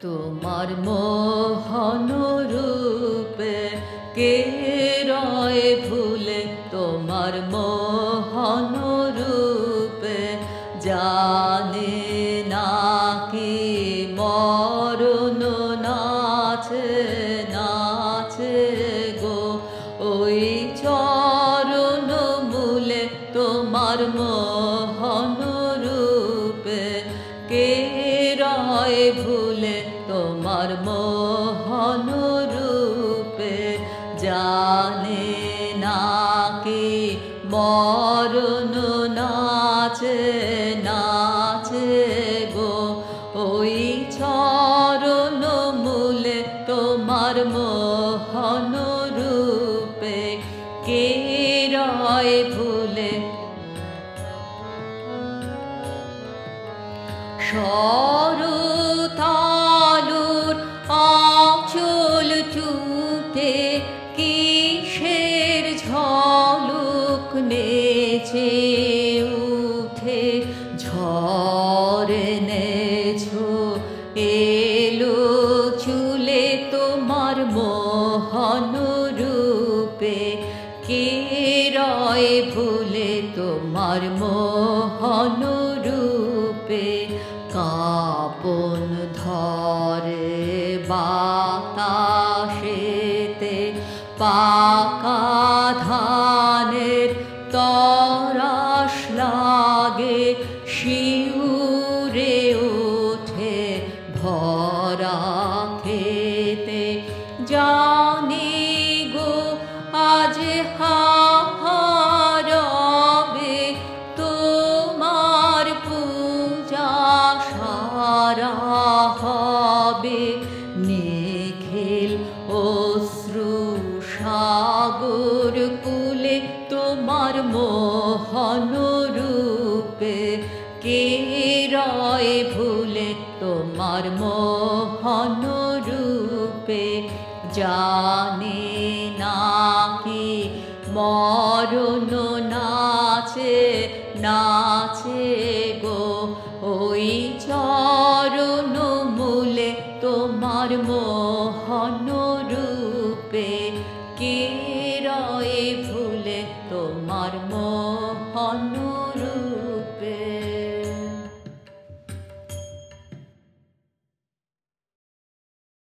তোমার মোহন রূপে কে রয় ভুলে, তোমার মোহন রূপে জানে না কি মরণ নাচে নাচে গো ওই চরণ মূলে। তোমার মোহন রূপে কে রয় ভুলে, তোমার মোহন রূপে জানে না কি মরণ নাচে নাচে গো ওই চরণ মূলে। তোমার মোহন রূপে কে রয় ভুলে। শরতালুর আঁচল টুটে কিসের ঝলক নেচে উঠে, ঝড় নেছো এলো চুলে। তোমার মোহন রূপে কে রয় ভুলে, তোমার মোহন রূপে কাঁপন ধরে বাতাসেতে, পাকা ধানের তরাস লাগে শিউরে ওঠে ভরা খেতে। জানি গো আজ হারাবে তোমার পূজা সারা হবে, নিখিল অশ্রু সাগর কূলে। তোমার মোহন রূপে কে রয় ভুলে, তোমার মোহন রূপে জানে না কি মরণ নাচে নাচে গো ওই চরণ মূলে। তোমার